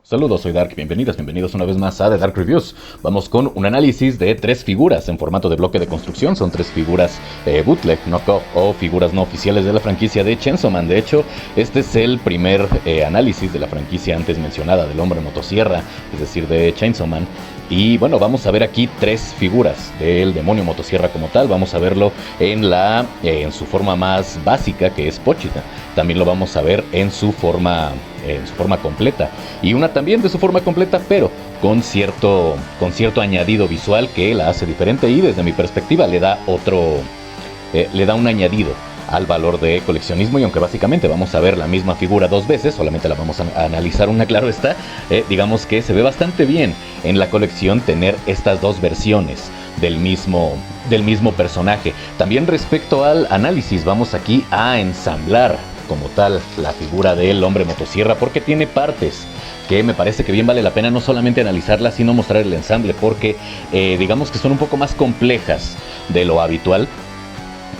Saludos, soy Dark, bienvenidos una vez más a The Dark Reviews. Vamos con un análisis de 3 figuras en formato de bloque de construcción. Son 3 figuras bootleg, knockoff o figuras no oficiales de la franquicia de Chainsaw Man. De hecho, este es el primer análisis de la franquicia antes mencionada del hombre motosierra, es decir, de Chainsaw Man. Y bueno, vamos a ver aquí 3 figuras del demonio motosierra como tal. Vamos a verlo en su forma más básica, que es Pochita. También lo vamos a ver en su forma completa, y una también de su forma completa, pero con cierto añadido visual que la hace diferente y desde mi perspectiva le da un añadido al valor de coleccionismo. Y aunque básicamente vamos a ver la misma figura 2 veces, solamente la vamos a analizar una, claro está, digamos que se ve bastante bien en la colección tener estas 2 versiones del mismo personaje. También respecto al análisis, vamos aquí a ensamblar como tal la figura del hombre motosierra, porque tiene partes que me parece que bien vale la pena no solamente analizarlas, sino mostrar el ensamble, porque digamos que son un poco más complejas de lo habitual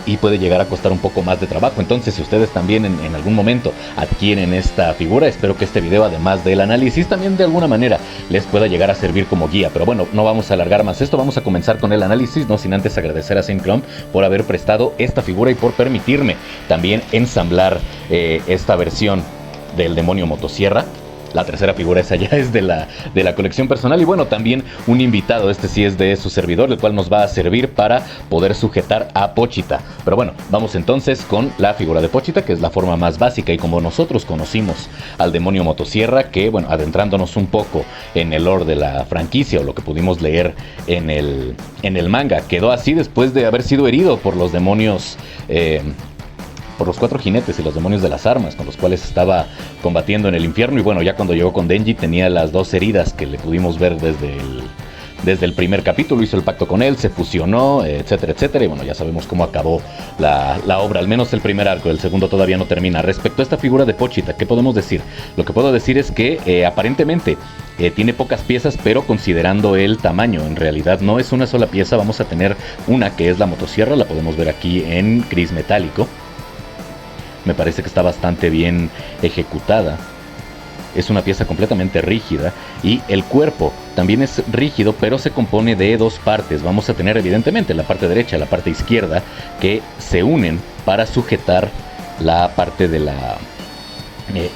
y puede llegar a costar un poco más de trabajo. Entonces, si ustedes también en algún momento adquieren esta figura, espero que este video, además del análisis, también de alguna manera les pueda llegar a servir como guía. Pero bueno, no vamos a alargar más esto, vamos a comenzar con el análisis, no sin antes agradecer a Synclone por haber prestado esta figura y por permitirme también ensamblar esta versión del demonio motosierra. La tercera figura esa ya es de la colección personal. Y bueno, también un invitado, este sí es de su servidor, el cual nos va a servir para poder sujetar a Pochita. Pero bueno, vamos entonces con la figura de Pochita, que es la forma más básica y como nosotros conocimos al demonio motosierra, que bueno, adentrándonos un poco en el lore de la franquicia o lo que pudimos leer en el manga, quedó así después de haber sido herido por los demonios, por los 4 jinetes y los demonios de las armas con los cuales estaba combatiendo en el infierno. Y bueno, ya cuando llegó con Denji tenía las 2 heridas que le pudimos ver desde el primer capítulo. Hizo el pacto con él, se fusionó, etcétera, etcétera. Y bueno, ya sabemos cómo acabó la obra, al menos el primer arco. El segundo todavía no termina. Respecto a esta figura de Pochita, ¿qué podemos decir? Lo que puedo decir es que aparentemente tiene pocas piezas, pero considerando el tamaño, en realidad no es una sola pieza. Vamos a tener una que es la motosierra, la podemos ver aquí en gris metálico. Me parece que está bastante bien ejecutada. Es una pieza completamente rígida y el cuerpo también es rígido, pero se compone de 2 partes. Vamos a tener evidentemente la parte derecha y la parte izquierda que se unen para sujetar la parte de la...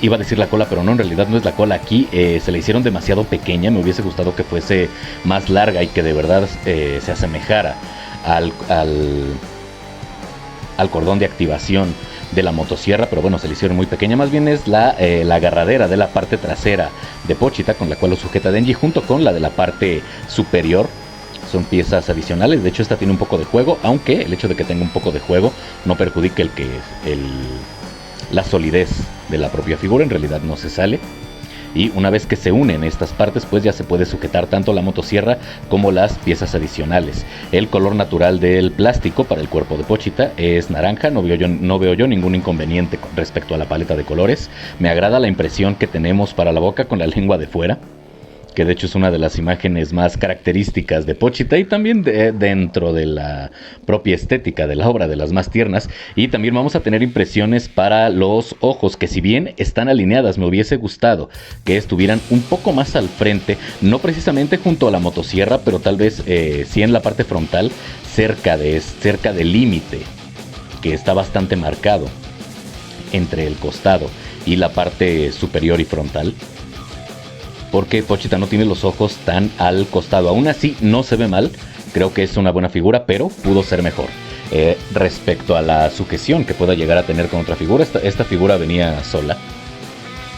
iba a decir la cola, pero no, en realidad no es la cola. Aquí se la hicieron demasiado pequeña. Me hubiese gustado que fuese más larga y que de verdad se asemejara al cordón de activación de la motosierra, pero bueno, se le hicieron muy pequeña. Más bien es la agarradera de la parte trasera de Pochita, con la cual lo sujeta Denji, junto con la de la parte superior. Son piezas adicionales. De hecho, esta tiene un poco de juego, aunque el hecho de que tenga un poco de juego no perjudica la solidez de la propia figura. En realidad no se sale. Y una vez que se unen estas partes, pues ya se puede sujetar tanto la motosierra como las piezas adicionales. El color natural del plástico para el cuerpo de Pochita es naranja. No veo yo ningún inconveniente con respecto a la paleta de colores. Me agrada la impresión que tenemos para la boca con la lengua de fuera, que de hecho es una de las imágenes más características de Pochita y también dentro de la propia estética de la obra, de las más tiernas. Y también vamos a tener impresiones para los ojos, que si bien están alineadas, me hubiese gustado que estuvieran un poco más al frente, no precisamente junto a la motosierra, pero tal vez sí en la parte frontal, cerca del límite, que está bastante marcado entre el costado y la parte superior y frontal, porque Pochita no tiene los ojos tan al costado. Aún así no se ve mal, creo que es una buena figura, pero pudo ser mejor. Respecto a la sujeción que pueda llegar a tener con otra figura, esta figura venía sola,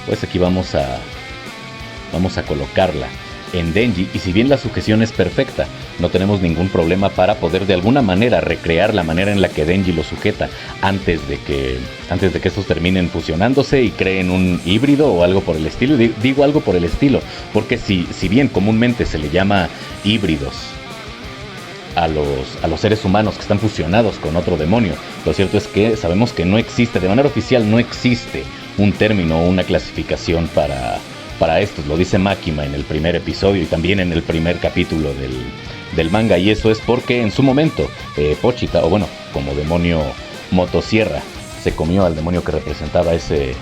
pues aquí vamos a colocarla en Denji, y si bien la sujeción es perfecta, no tenemos ningún problema para poder de alguna manera recrear la manera en la que Denji lo sujeta antes de que estos terminen fusionándose y creen un híbrido o algo por el estilo. Digo algo por el estilo porque si bien comúnmente se le llama híbridos a los seres humanos que están fusionados con otro demonio, lo cierto es que sabemos que no existe, de manera oficial no existe un término o una clasificación para estos. Lo dice Makima en el primer episodio y también en el primer capítulo del manga, y eso es porque en su momento Pochita, o bueno, como demonio motosierra, se comió al demonio que representaba ese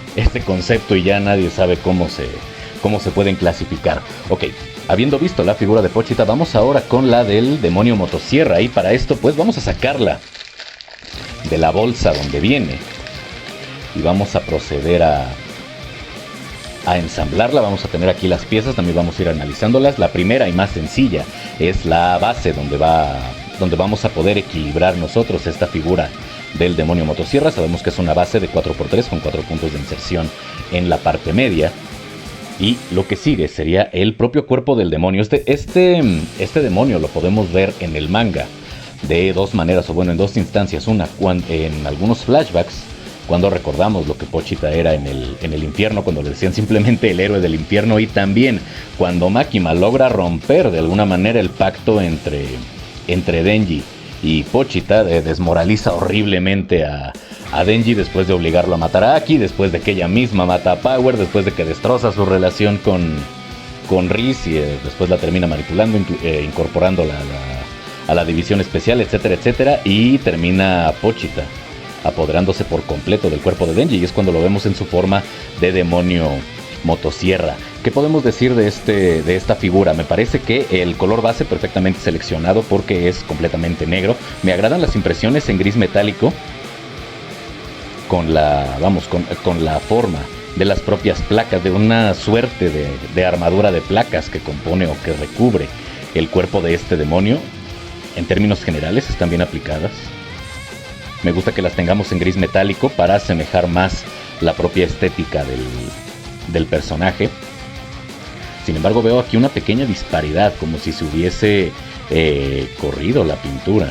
concepto, y ya nadie sabe cómo cómo se pueden clasificar. Ok, habiendo visto la figura de Pochita, vamos ahora con la del demonio motosierra. Y para esto pues vamos a sacarla de la bolsa donde viene. Y vamos a proceder a ensamblarla. Vamos a tener aquí las piezas, también vamos a ir analizándolas. La primera y más sencilla es la base donde vamos a poder equilibrar nosotros esta figura del demonio motosierra. Sabemos que es una base de 4x3 con 4 puntos de inserción en la parte media. Y lo que sigue sería el propio cuerpo del demonio. Este demonio lo podemos ver en el manga de dos maneras, o bueno, en dos instancias. Una, en algunos flashbacks, cuando recordamos lo que Pochita era en el infierno, cuando le decían simplemente el héroe del infierno. Y también cuando Makima logra romper de alguna manera el pacto entre Denji y Pochita, desmoraliza horriblemente a Denji después de obligarlo a matar a Aki, después de que ella misma mata a Power, después de que destroza su relación con Riz y después la termina manipulando, incorporándola a la división especial, etcétera, etcétera, y termina Pochita apoderándose por completo del cuerpo de Denji, y es cuando lo vemos en su forma de demonio motosierra. ¿Qué podemos decir de esta figura? Me parece que el color base perfectamente seleccionado porque es completamente negro. Me agradan las impresiones en gris metálico con la forma de las propias placas, de una suerte de armadura de placas que compone o que recubre el cuerpo de este demonio. En términos generales están bien aplicadas. Me gusta que las tengamos en gris metálico para asemejar más la propia estética del personaje. Sin embargo, veo aquí una pequeña disparidad, como si se hubiese corrido la pintura.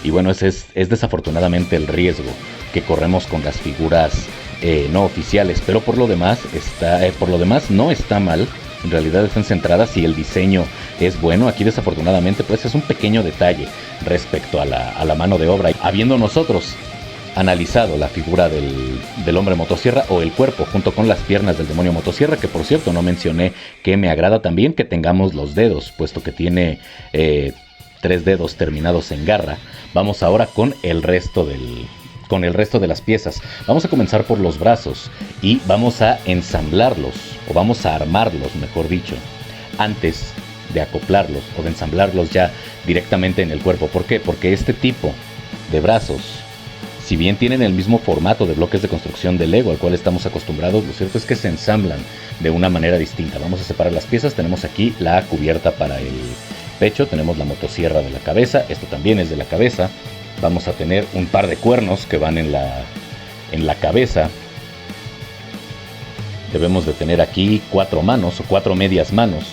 Y bueno, ese es desafortunadamente el riesgo que corremos con las figuras no oficiales. Pero por lo demás no está mal. En realidad están centradas y el diseño es bueno. Aquí desafortunadamente pues es un pequeño detalle respecto a la mano de obra. Habiendo nosotros analizado la figura del hombre motosierra, o el cuerpo junto con las piernas del demonio motosierra, que por cierto no mencioné que me agrada también que tengamos los dedos, puesto que tiene 3 dedos terminados en garra. Vamos ahora con el resto de las piezas. Vamos a comenzar por los brazos y vamos a ensamblarlos, o vamos a armarlos, mejor dicho, antes de acoplarlos o de ensamblarlos ya directamente en el cuerpo. ¿Por qué? Porque este tipo de brazos, si bien tienen el mismo formato de bloques de construcción de Lego al cual estamos acostumbrados, lo cierto es que se ensamblan de una manera distinta. Vamos a separar las piezas. Tenemos aquí la cubierta para el pecho, tenemos la motosierra de la cabeza, esto también es de la cabeza. Vamos a tener un par de cuernos que van en la cabeza. Debemos de tener aquí 4 manos o 4 medias manos,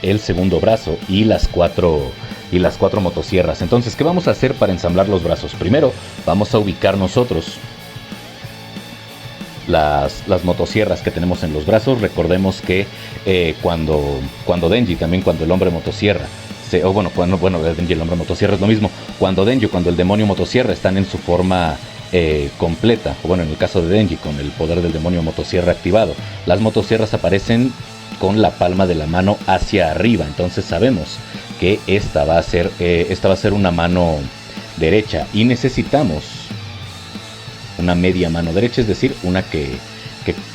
el segundo brazo y las 4 motosierras. Entonces, ¿qué vamos a hacer para ensamblar los brazos? Primero, vamos a ubicar nosotros las motosierras que tenemos en los brazos. Recordemos que cuando Denji, también cuando el hombre motosierra, Denji, el hombre motosierra es lo mismo. Cuando Denji, cuando el demonio motosierra están en su forma completa, o bueno, en el caso de Denji, con el poder del demonio motosierra activado, las motosierras aparecen con la palma de la mano hacia arriba. Entonces sabemos que esta va a ser una mano derecha, y necesitamos una media mano derecha, es decir, una que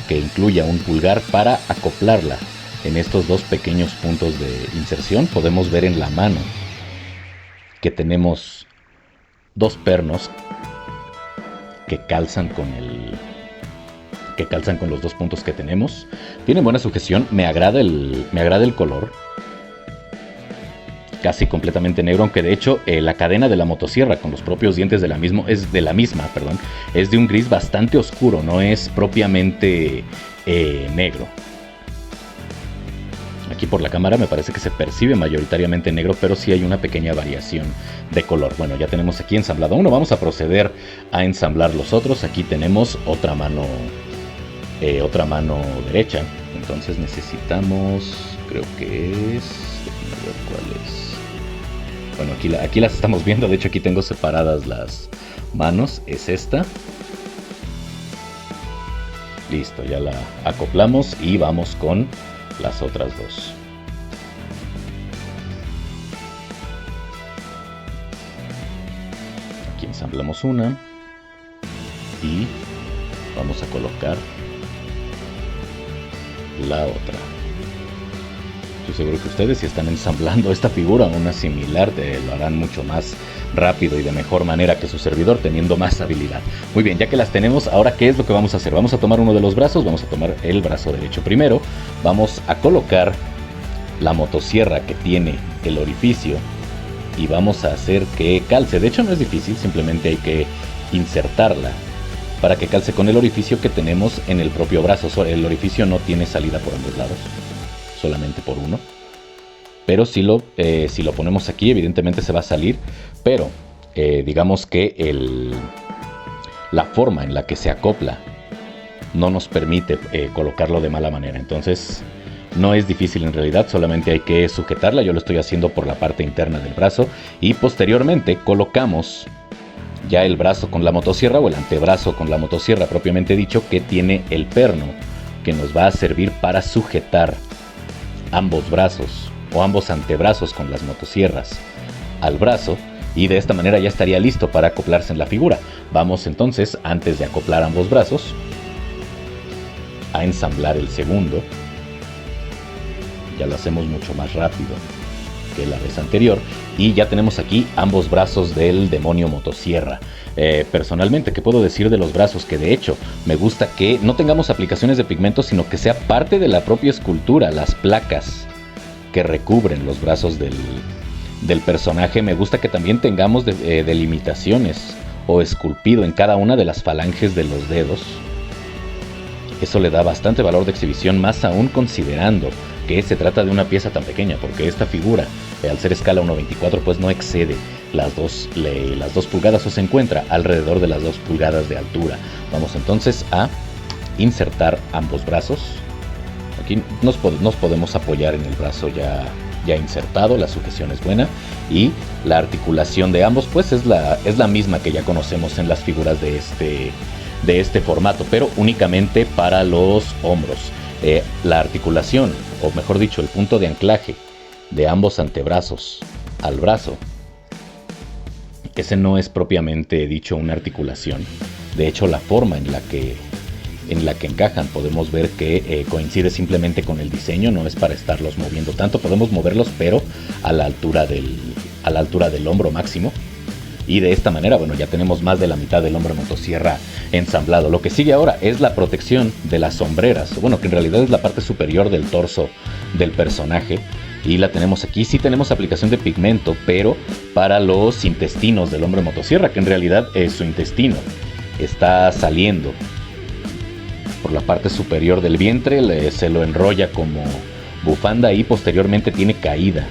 incluya un pulgar para acoplarla en estos dos pequeños puntos de inserción. Podemos ver en la mano que tenemos 2 pernos que calzan con los 2 puntos que tenemos. Tienen buena sujeción. Me agrada el color, casi completamente negro, aunque de hecho la cadena de la motosierra con los propios dientes es de un gris bastante oscuro, no es propiamente negro. Aquí por la cámara me parece que se percibe mayoritariamente negro, pero sí hay una pequeña variación de color. Bueno, ya tenemos aquí ensamblado uno, vamos a proceder a ensamblar los otros. Aquí tenemos otra mano derecha, entonces necesitamos, creo que es, déjenme ver cuál es. Bueno, aquí las estamos viendo, de hecho aquí tengo separadas las manos, es esta. Listo, ya la acoplamos y vamos con las otras 2. Aquí ensamblamos una y vamos a colocar la otra. Estoy seguro que ustedes, si están ensamblando esta figura o una similar, lo harán mucho más rápido y de mejor manera que su servidor, teniendo más habilidad. Muy bien, ya que las tenemos, ahora ¿qué es lo que vamos a hacer? Vamos a tomar uno de los brazos, vamos a tomar el brazo derecho primero, vamos a colocar la motosierra que tiene el orificio y vamos a hacer que calce. De hecho no es difícil, simplemente hay que insertarla para que calce con el orificio que tenemos en el propio brazo. El orificio no tiene salida por ambos lados, solamente por uno. Pero si lo ponemos aquí, evidentemente se va a salir. Pero digamos que la forma en la que se acopla no nos permite colocarlo de mala manera. Entonces no es difícil en realidad, solamente hay que sujetarla. Yo lo estoy haciendo por la parte interna del brazo. Y posteriormente colocamos ya el brazo con la motosierra, o el antebrazo con la motosierra propiamente dicho, que tiene el perno que nos va a servir para sujetar ambos brazos o ambos antebrazos con las motosierras al brazo, y de esta manera ya estaría listo para acoplarse en la figura. Vamos entonces, antes de acoplar ambos brazos, a ensamblar el segundo. Ya lo hacemos mucho más rápido que la vez anterior, y ya tenemos aquí ambos brazos del demonio motosierra. Personalmente, ¿qué puedo decir de los brazos? Que de hecho me gusta que no tengamos aplicaciones de pigmento, sino que sea parte de la propia escultura, las placas que recubren los brazos del personaje. Me gusta que también tengamos delimitaciones o esculpido en cada una de las falanges de los dedos. Eso le da bastante valor de exhibición, más aún considerando que se trata de una pieza tan pequeña, porque esta figura, al ser escala 1:24, pues no excede las 2 pulgadas, o se encuentra alrededor de las 2 pulgadas de altura. Vamos entonces a insertar ambos brazos. Aquí nos podemos apoyar en el brazo ya insertado, la sujeción es buena, y la articulación de ambos pues es la misma que ya conocemos en las figuras de este formato, pero únicamente para los hombros. La articulación, o mejor dicho, el punto de anclaje de ambos antebrazos al brazo, ese no es propiamente dicho una articulación. De hecho, la forma en la que encajan podemos ver que coincide simplemente con el diseño, no es para estarlos moviendo tanto. Podemos moverlos, pero a la altura del hombro máximo. Y de esta manera, bueno, ya tenemos más de la mitad del hombro motosierra ensamblado. Lo que sigue ahora es la protección de las sombreras. Bueno, que en realidad es la parte superior del torso del personaje. Y la tenemos aquí. Sí tenemos aplicación de pigmento, pero para los intestinos del hombre motosierra, que en realidad su intestino está saliendo por la parte superior del vientre. Se lo enrolla como bufanda y posteriormente tiene caída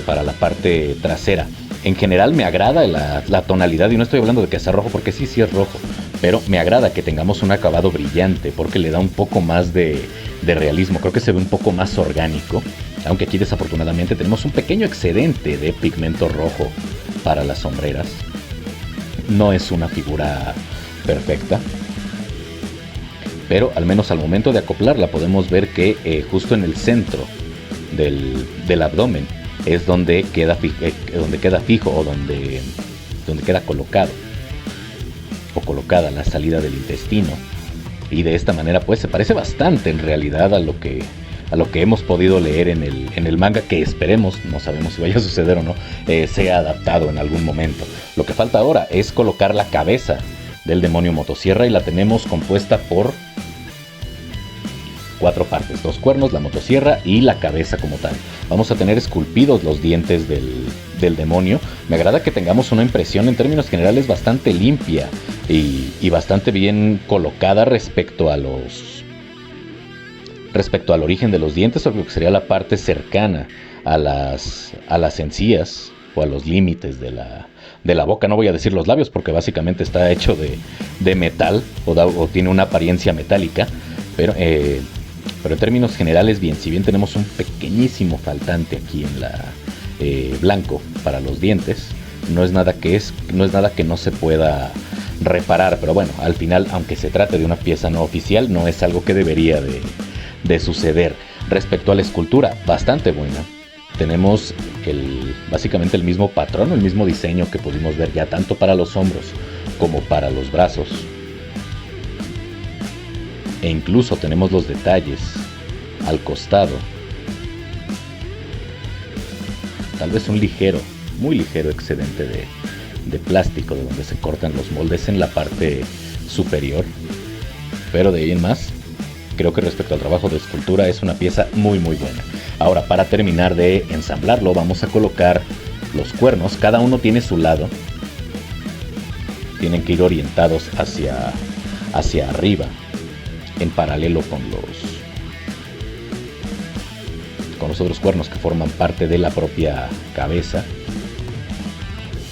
para la parte trasera. En general me agrada la tonalidad, y no estoy hablando de que sea rojo, porque sí es rojo, pero me agrada que tengamos un acabado brillante, porque le da un poco más de realismo. Creo que se ve un poco más orgánico, aunque aquí desafortunadamente tenemos un pequeño excedente de pigmento rojo para las sombreras. No es una figura perfecta, pero al menos al momento de acoplarla podemos ver que justo en el centro del abdomen es donde queda fijo, o donde queda colocado o colocada la salida del intestino. Y de esta manera pues se parece bastante en realidad a lo que hemos podido leer en el manga, que esperemos, no sabemos si vaya a suceder o no, sea adaptado en algún momento. Lo que falta ahora es colocar la cabeza del demonio motosierra, y la tenemos compuesta por 4 partes: 2 cuernos, la motosierra y la cabeza como tal. Vamos a tener esculpidos los dientes del demonio. Me agrada que tengamos una impresión en términos generales bastante limpia y bastante bien colocada respecto al origen de los dientes, o lo que sería la parte cercana a las encías o a los límites de la boca. No voy a decir los labios, porque básicamente está hecho de metal o tiene una apariencia metálica, pero en términos generales bien. Si bien tenemos un pequeñísimo faltante aquí en la blanco para los dientes, no es nada que no se pueda reparar. Pero bueno, al final, aunque se trate de una pieza no oficial, no es algo que debería de suceder. Respecto a la escultura, bastante buena. Tenemos básicamente el mismo patrón, el mismo diseño que pudimos ver ya tanto para los hombros como para los brazos. E incluso tenemos los detalles al costado. Tal vez un ligero, muy ligero excedente de plástico de donde se cortan los moldes en la parte superior. Pero de ahí en más, creo que respecto al trabajo de escultura es una pieza muy muy buena. Ahora, para terminar de ensamblarlo, vamos a colocar los cuernos. Cada uno tiene su lado. Tienen que ir orientados hacia arriba, en paralelo con los otros cuernos que forman parte de la propia cabeza.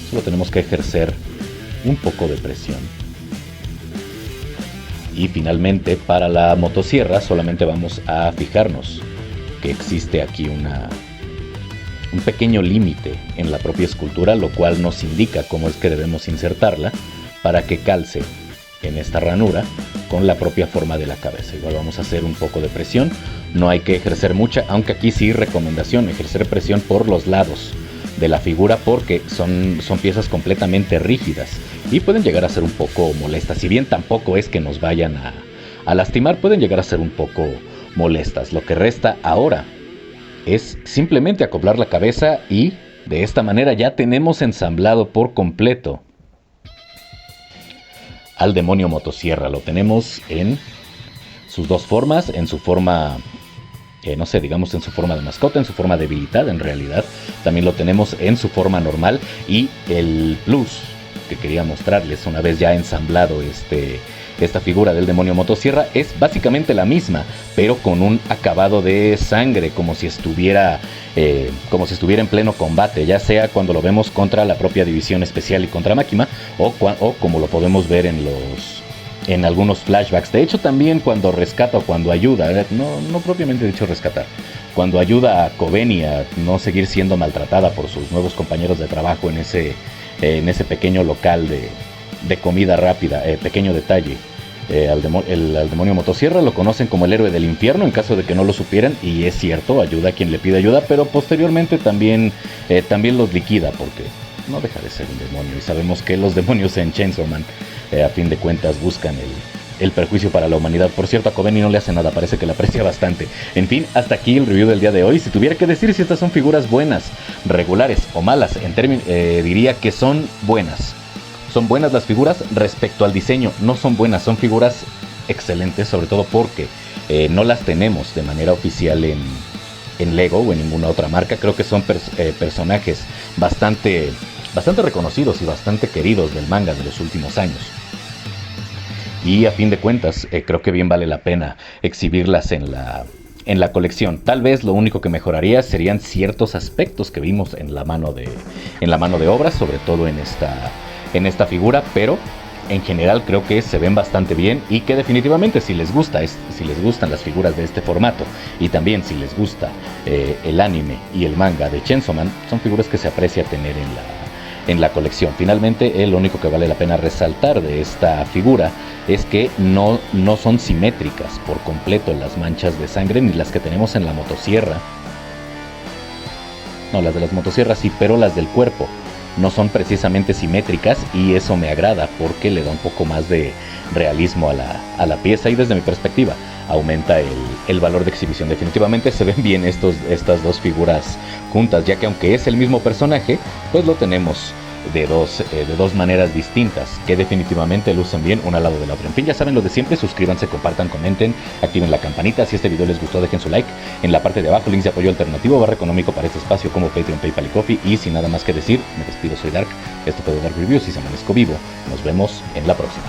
Solo tenemos que ejercer un poco de presión. Y finalmente, para la motosierra solamente vamos a fijarnos que existe aquí un pequeño límite en la propia escultura, lo cual nos indica cómo es que debemos insertarla para que calce en esta ranura con la propia forma de la cabeza. Igual vamos a hacer un poco de presión, no hay que ejercer mucha, aunque aquí sí recomendación, ejercer presión por los lados de la figura porque son piezas completamente rígidas y pueden llegar a ser un poco molestas. Si bien tampoco es que nos vayan a lastimar, pueden llegar a ser un poco molestas. Lo que resta ahora es simplemente acoplar la cabeza y de esta manera ya tenemos ensamblado por completo al demonio motosierra. Lo tenemos en sus dos formas, en su forma, no sé, digamos en su forma de mascota, en su forma debilitada en realidad. También lo tenemos en su forma normal y el plus que quería mostrarles una vez ya ensamblado esta figura del demonio motosierra es básicamente la misma, pero con un acabado de sangre, como si estuviera en pleno combate, ya sea cuando lo vemos contra la propia División Especial y contra Máquina, o como lo podemos ver en algunos flashbacks. De hecho, también cuando rescata o cuando ayuda, no propiamente dicho rescatar, cuando ayuda a Kobeni a no seguir siendo maltratada por sus nuevos compañeros de trabajo en ese pequeño local de comida rápida. Pequeño detalle, al demonio motosierra lo conocen como el héroe del infierno en caso de que no lo supieran, y es cierto, ayuda a quien le pide ayuda, pero posteriormente también los liquida porque no deja de ser un demonio, y sabemos que los demonios en Chainsaw Man a fin de cuentas buscan el perjuicio para la humanidad. Por cierto, a Kobeni no le hace nada, parece que la aprecia bastante. En fin, hasta aquí el review del día de hoy. Si tuviera que decir si estas son figuras buenas, regulares o malas, diría que son buenas. Son buenas las figuras. Respecto al diseño, no son buenas, son figuras excelentes, sobre todo porque no las tenemos de manera oficial en Lego o en ninguna otra marca. Creo que son personajes bastante reconocidos y bastante queridos del manga de los últimos años. Y a fin de cuentas, creo que bien vale la pena exhibirlas en la colección. Tal vez lo único que mejoraría serían ciertos aspectos que vimos en la mano de obra, sobre todo en esta figura, pero en general creo que se ven bastante bien y que definitivamente si les gustan las figuras de este formato y también si les gusta el anime y el manga de Chainsaw Man, son figuras que se aprecia tener en la colección. Finalmente, lo único que vale la pena resaltar de esta figura es que no son simétricas por completo las manchas de sangre, ni las que tenemos en la motosierra. No, las de las motosierras sí, pero las del cuerpo no son precisamente simétricas, y eso me agrada porque le da un poco más de realismo a la pieza, y desde mi perspectiva aumenta el valor de exhibición. Definitivamente se ven bien estas dos figuras juntas, ya que aunque es el mismo personaje, pues lo tenemos de dos maneras distintas, que definitivamente lucen bien una al lado de la otra. En fin, ya saben lo de siempre: suscríbanse, compartan, comenten, activen la campanita. Si este video les gustó, dejen su like. En la parte de abajo, links de apoyo alternativo / económico para este espacio, como Patreon, PayPal y Coffee. Y sin nada más que decir, me despido, soy Dark, esto fue Dark Reviews y se amanezco vivo. Nos vemos en la próxima.